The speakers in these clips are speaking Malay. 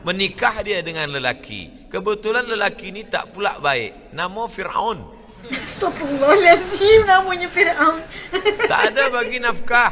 menikah dia dengan lelaki. Kebetulan lelaki ini tak pula baik, nama Fir'aun. Astagfirullahaladzim, namanya Fir'aun. Tak ada bagi nafkah.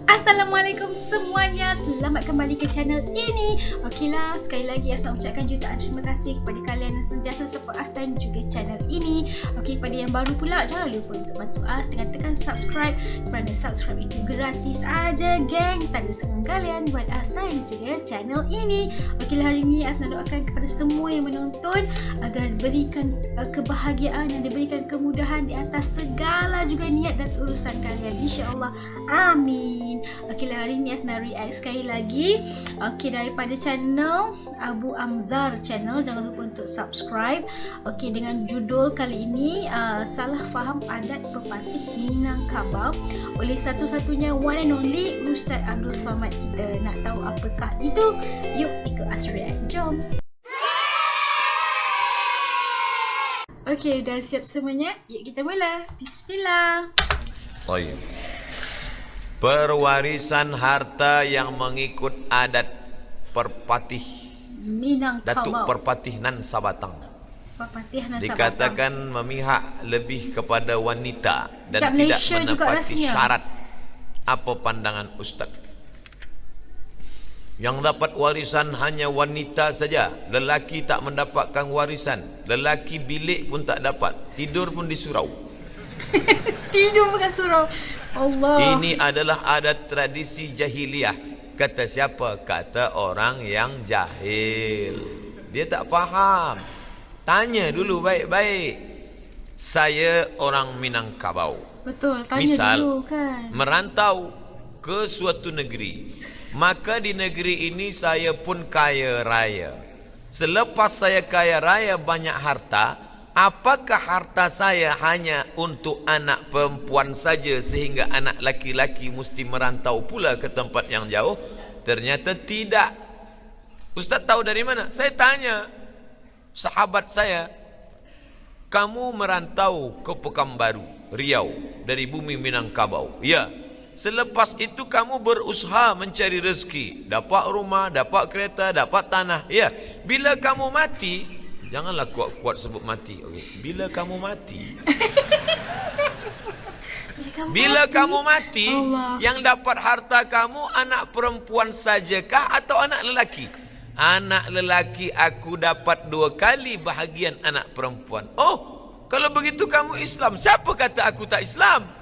Assalamualaikum semuanya, selamat kembali ke channel ini. Okeylah, sekali lagi As nak ucapkan jutaan terima kasih kepada kalian yang sentiasa support As dan juga channel ini. Okey, pada yang baru pula, jangan lupa untuk bantu As dengan tekan subscribe, kerana subscribe itu gratis aja geng. Tanda sokongan kalian buat As dan juga channel ini. Okeylah, hari ini As nak doakan kepada semua yang menonton agar diberikan kebahagiaan dan diberikan kemudahan di atas segala juga niat dan urusan kalian, insya-Allah. Amin. Okeylah, hari ni As nak react sekali lagi. Okey, daripada channel Abu Amzar channel. Jangan lupa untuk subscribe. Okey, dengan judul kali ini salah faham adat pepatih Minangkabau oleh satu-satunya one and only Ustaz Abdul Samad kita. Nak tahu apakah itu? Yuk ikut As react. Jom. Okey, dah siap semuanya? Yuk kita mula. Bismillah. Oh iya. Perwarisan harta yang mengikut adat Perpatih Datuk Minangkabau. Perpatih Nan Sabatang Pepatih Nan Sabatang. dikatakan memihak lebih kepada wanita dan Kat tidak Malaysia juga menepati rasanya syarat. Apa pandangan Ustaz? Yang dapat warisan hanya wanita saja. Lelaki tak mendapatkan warisan. Lelaki bilik pun tak dapat. Tidur pun di surau. Tidur bukan surau. Allah. Ini adalah adat tradisi jahiliyah. Kata siapa? Kata orang yang jahil. Dia tak faham. Tanya dulu baik-baik. Saya orang Minangkabau. Betul, tanya Misal, dulu kan. merantau ke suatu negeri. Maka di negeri ini saya pun kaya raya. Selepas saya kaya raya banyak harta, apakah harta saya hanya untuk anak perempuan saja sehingga anak laki-laki mesti merantau pula ke tempat yang jauh? Ternyata tidak. Ustaz tahu dari mana? Saya tanya sahabat saya, kamu merantau ke Pekanbaru, Riau, dari bumi Minangkabau. Ya. Selepas itu kamu berusaha mencari rezeki, dapat rumah, dapat kereta, dapat tanah. Ya. Bila kamu mati, janganlah kuat-kuat sebut mati. Okay. Bila kamu mati, bila kamu mati, Allah. yang dapat harta kamu anak perempuan sajakah atau anak lelaki? Anak lelaki aku dapat 2 kali bahagian anak perempuan. Oh, kalau begitu kamu Islam. Siapa kata aku tak Islam?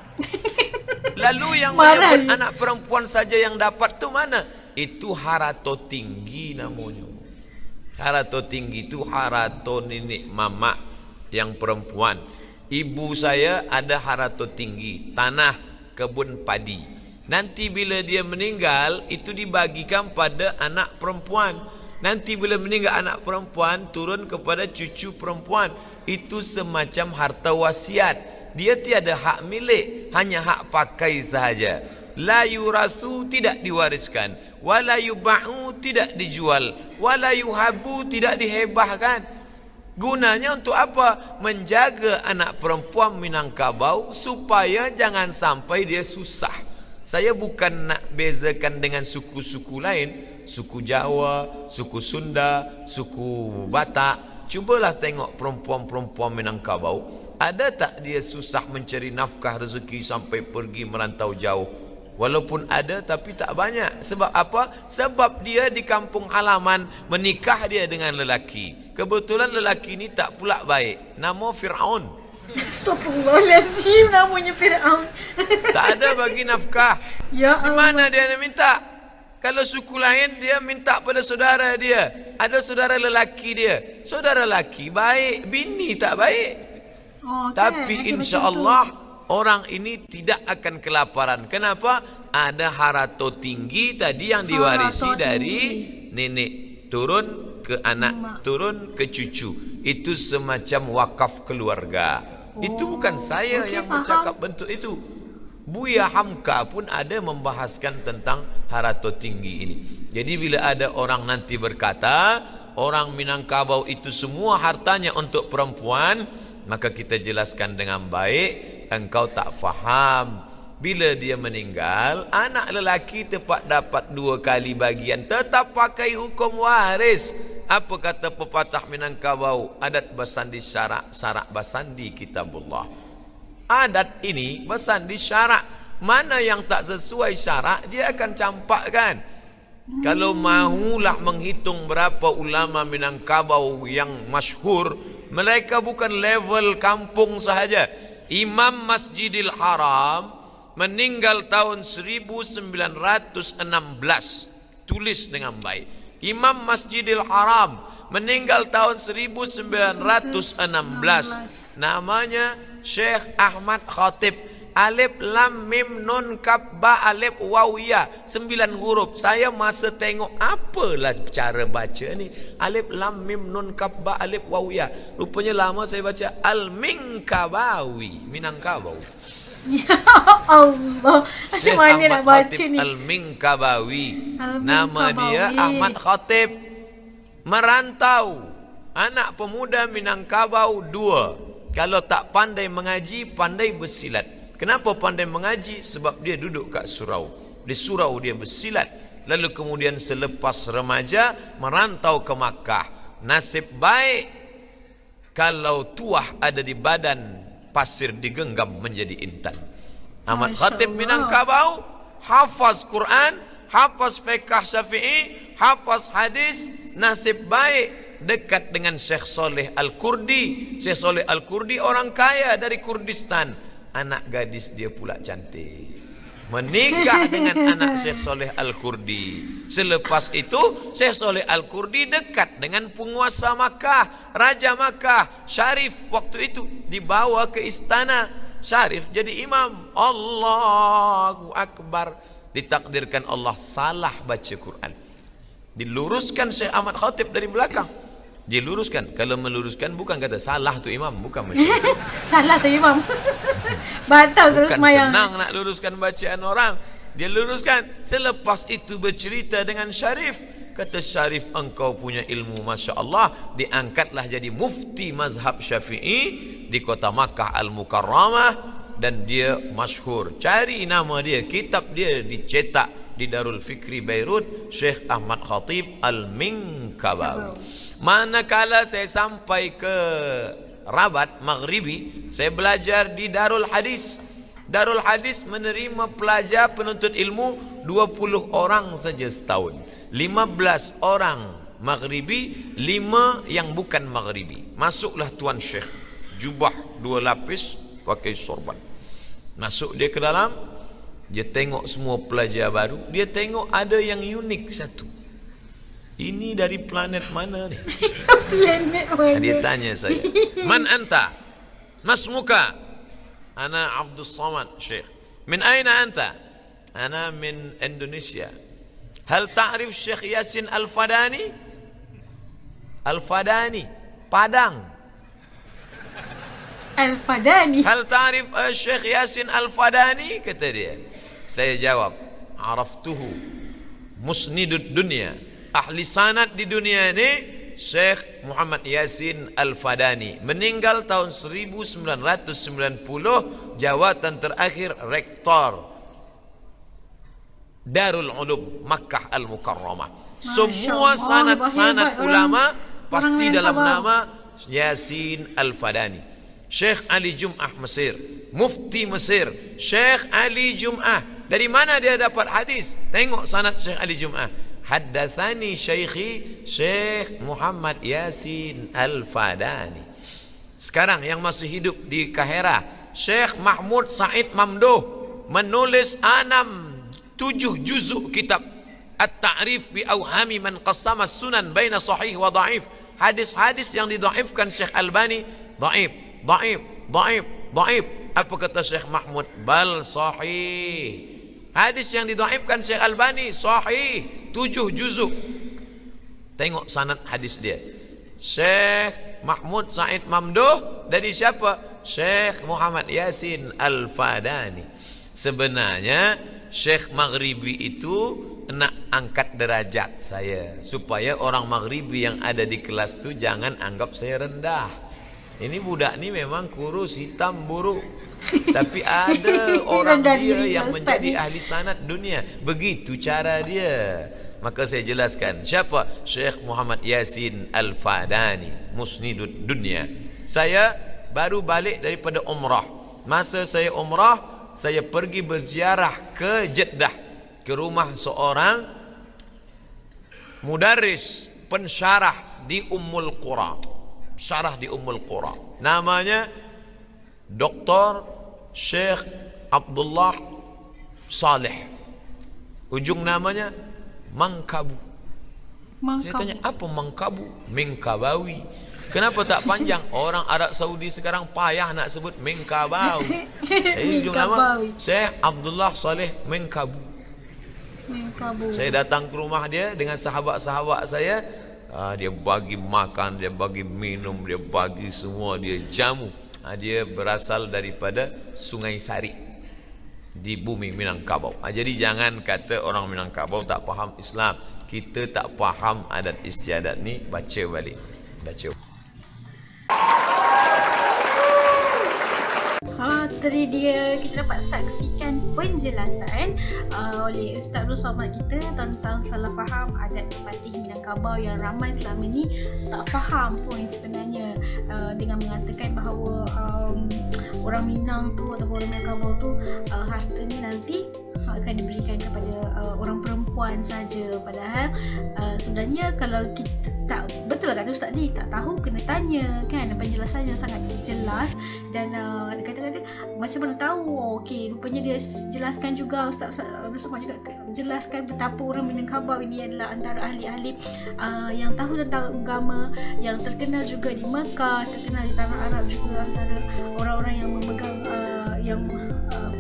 Lalu yang menyebut anak perempuan saja yang dapat tu mana? Itu harato tinggi namanya. Harato tinggi itu harato nenek mama yang perempuan. Ibu saya ada harato tinggi, tanah, kebun padi. Nanti bila dia meninggal, itu dibagikan pada anak perempuan. Nanti bila meninggal anak perempuan, turun kepada cucu perempuan. Itu semacam harta wasiat. Dia tiada hak milik, hanya hak pakai sahaja. La yurasu, tidak diwariskan. Wala yuba'u, tidak dijual. Wala yuhabu, tidak dihebahkan. Gunanya untuk apa? Menjaga anak perempuan Minangkabau supaya jangan sampai dia susah. Saya bukan nak bezakan dengan suku-suku lain, suku Jawa, suku Sunda, suku Batak. Cubalah tengok perempuan-perempuan Minangkabau. Ada tak dia susah mencari nafkah rezeki sampai pergi merantau jauh? Walaupun ada tapi tak banyak. Sebab apa? Sebab dia di kampung halaman menikah dia dengan lelaki. Kebetulan lelaki ini tak pula baik. Nama Fir'aun. Astagfirullahaladzim, namanya Fir'aun. Tak ada bagi nafkah. Ya Di Allah. mana dia nak minta? Kalau suku lain dia minta pada saudara dia. Ada saudara lelaki dia. Saudara lelaki baik, bini tak baik. Oh, Tapi insya-Allah orang ini tidak akan kelaparan. Kenapa? Ada harato tinggi tadi yang diwarisi dari nenek turun ke anak, turun ke cucu. Itu semacam wakaf keluarga. Itu bukan saya yang bercakap bentuk itu. Buya Hamka pun ada membahaskan tentang harato tinggi ini. Jadi bila ada orang nanti berkata orang Minangkabau itu semua hartanya untuk perempuan, maka kita jelaskan dengan baik, engkau tak faham. Bila dia meninggal, anak lelaki tepat dapat 2 kali bagian, tetap pakai hukum waris. Apa kata pepatah Minangkabau? Adat basandi syarak, syarak basandi kitabullah. Adat ini basandi syarak. Mana yang tak sesuai syarak, dia akan campakkan. Kalau mahulah menghitung berapa ulama Minangkabau yang masyhur, mereka bukan level kampung sahaja. Imam Masjidil Haram meninggal tahun 1916. Tulis dengan baik. Imam Masjidil Haram meninggal tahun 1916. Namanya Syekh Ahmad Khatib. Alif lam mim nun kaf ba alif waw ya, 9 huruf. Saya masa tengok apalah cara baca ni, alif lam mim nun kaf ba alif waw ya. Rupanya lama saya baca Al-Minkabawi, Minangkabau. Ya Allah, macam mana nak baca ni? Al-Minkabawi. Nama dia Ahmad Khatib. Merantau. Anak pemuda Minangkabau 2. Kalau tak pandai mengaji, pandai bersilat. Kenapa pandai mengaji? Sebab dia duduk kat surau. Di surau dia bersilat. Lalu kemudian selepas remaja merantau ke Makkah. Nasib baik kalau tuah ada di badan, pasir digenggam menjadi intan. Ahmad Khatib Minangkabau hafaz Quran, hafaz fiqh Syafi'i, hafaz hadis. Nasib baik dekat dengan Syekh Saleh Al-Kurdi. Syekh Saleh Al-Kurdi orang kaya dari Kurdistan. Anak gadis dia pula cantik. Menikah dengan anak Syekh Saleh Al-Kurdi. Selepas itu Syekh Saleh Al-Kurdi dekat dengan penguasa Makkah, Raja Makkah, Syarif waktu itu dibawa ke istana. Syarif jadi imam. Allahu Akbar. Ditakdirkan Allah salah baca Quran. Diluruskan Syekh Ahmad Khatib dari belakang. Diluruskan. Kalau meluruskan bukan kata salah tu imam, bukan macam itu. Salah tu imam. Batal terus mayang. Bukan senang nak luruskan bacaan orang. Dia luruskan. Selepas itu bercerita dengan Syarif. Kata Syarif, engkau punya ilmu Masya Allah. Diangkatlah jadi mufti mazhab Syafi'i di kota Makkah Al-Mukarramah. Dan dia masyhur. Cari nama dia. Kitab dia dicetak di Darul Fikri Beirut. Syekh Ahmad Khatib Al-Minkabawi. Manakala saya sampai ke Rabat Maghribi, saya belajar di Darul Hadis. Darul Hadis menerima pelajar penuntut ilmu 20 orang saja setahun. 15 orang Maghribi, 5 yang bukan Maghribi. Masuklah Tuan Syekh, jubah 2 lapis, pakai sorban. Masuk dia ke dalam, dia tengok semua pelajar baru. Dia tengok ada yang unik satu. Ini dari planet mana ni? Planet mana? Dia tanya saya, man anta? Masmuka? Ana Abdul Samad Syekh. Min aina anta? Ana min Indonesia. Hal ta'rif Syekh Yasin Al-Fadani? Al-Fadani, Padang. Al-Fadani. Hal ta'rif Syekh Yasin Al-Fadani? Kata dia. Saya jawab, araftuhu musnidud dunia. Ahli sanad di dunia ini Syekh Muhammad Yasin Al-Fadani. Meninggal tahun 1990. Jawatan terakhir rektor Darul Ulum Makkah Al-Mukarramah. Semua sanad-sanad ulama pasti dalam nama Yasin Al-Fadani. Syekh Ali Jum'ah Mesir, Mufti Mesir, Syekh Ali Jum'ah. Dari mana dia dapat hadis? Tengok sanad Syekh Ali Jum'ah. Haddatsani Syekhi Syekh Muhammad Yasin Al-Fadani. Sekarang yang masih hidup di Kahira, Syekh Mahmud Said Mamduh menulis 7 juzuk kitab At-Ta'rif bi Awhami man qassama sunan baina sahih wa dhaif. Hadis-hadis yang didhaifkan Syekh Albani, dhaif, dhaif, dhaif, dhaif. Apa kata Syekh Mahmud? Bal sahih. Hadis yang didhaifkan Syekh Albani sahih, 7 juzuk. Tengok sanad hadis dia. Syekh Mahmud Said Mamduh dari siapa? Syekh Muhammad Yasin Al-Fadani. Sebenarnya Syekh Maghribi itu nak angkat derajat saya, supaya orang Maghribi yang ada di kelas tu jangan anggap saya rendah. Ini budak ni memang kurus, hitam, buruk, tapi ada orang dia yang menjadi ahli sanad dunia. Begitu cara dia. Maka saya jelaskan, siapa? Syekh Muhammad Yasin Al-Fadani, Musnidud Dunia. Saya baru balik daripada umrah. Masa saya umrah, saya pergi berziarah ke Jeddah, ke rumah seorang mudarris pensyarah di Ummul Qura. Syarah di Ummul Qura. Namanya Dr. Syekh Abdullah Saleh. Ujung namanya Mangkabu. Saya tanya, apa Mangkabu? Mingkabawi. Kenapa tak panjang? Orang Arab Saudi sekarang payah nak sebut Mingkabawi. Ujung nama Syekh Abdullah Saleh Mingkabu. Saya datang ke rumah dia dengan sahabat-sahabat saya. Dia bagi makan, dia bagi minum, dia bagi semua, dia jamu. Dia berasal daripada Sungai Sari di bumi Minangkabau. Jadi jangan kata orang Minangkabau tak faham Islam. Kita tak faham adat istiadat ni, baca balik. Baca. Tadi kita dapat saksikan penjelasan oleh Ustaz Abdul Somad kita tentang salah faham adat patih Minangkabau yang ramai selama ni tak faham pun sebenarnya, dengan mengatakan bahawa orang Minang tu atau orang Minangkabau tu hartanya nanti akan diberikan kepada orang perempuan saja. Padahal sebenarnya kalau kita tak betul lah kata Ustaz ni, tak tahu kena tanya kan. Penjelasan yang sangat jelas dan kata-kata macam mana tahu. Okey, rupanya dia jelaskan juga, Ustaz Abdul Somad juga jelaskan betapa orang Minangkabau ini adalah antara ahli-ahli yang tahu tentang agama, yang terkenal juga di Mekah, terkenal di tanah Arab juga, antara orang-orang yang memegang yang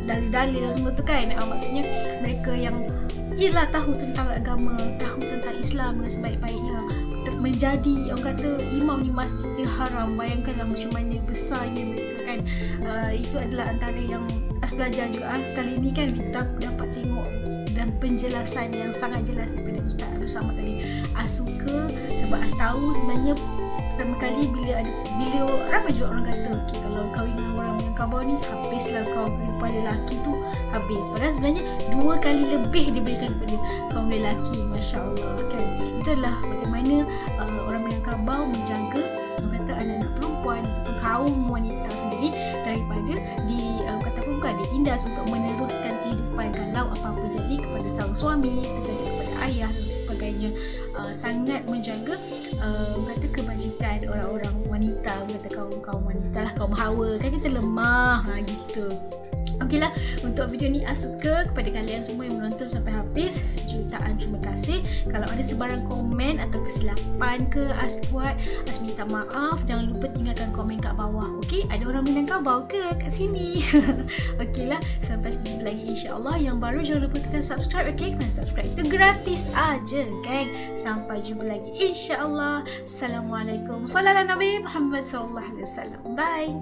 dalil-dalil semua tu kan. Maksudnya mereka yang ialah tahu tentang agama, tahu tentang Islam dengan sebaik-baiknya, menjadi orang kata imam di Masjidil Haram. Bayangkanlah macam mana besarnya mereka kan. Itu adalah antara yang As belajar juga kali ini kan, kita dapat tengok dan penjelasan yang sangat jelas daripada Ustaz Abdul Somad tadi. As suka sebab As tahu sebenarnya pertama kali bila ramai juga orang kata, okay, kalau kahwin dengan orang Minangkabau ni habislah kau kepada lelaki tu, habis. Padahal sebenarnya 2 kali lebih diberikan kepada kaum lelaki. Masya Allah kan. Itulah bagaimana orang Minangkabau menjaga orang kata anak-anak perempuan ataupun kaum wanita sendiri daripada ditindas untuk meneruskan kehidupan kalau apa-apa jadi kepada sang suami, terjadi kepada ayah dan sebagainya. Sangat menjaga kata kebajikan orang-orang wanita, kata kaum wanita lah, kaum hawa kan, kita lemah gitu. Okeylah, untuk video ni As suka kepada kalian semua yang menonton sampai habis. Jutaan terima kasih. Kalau ada sebarang komen atau kesilapan ke As buat, As minta maaf. Jangan lupa tinggalkan komen kat bawah. Okey, ada orang Minangkabau ke kat sini? Okeylah, sampai jumpa lagi insya-Allah. Yang baru jangan lupa tekan subscribe. Okey, kerana subscribe itu gratis aja, geng. Sampai jumpa lagi insya-Allah. Assalamualaikum. Sallallahu Nabi Muhammad sallallahu alaihi wasallam. Bye.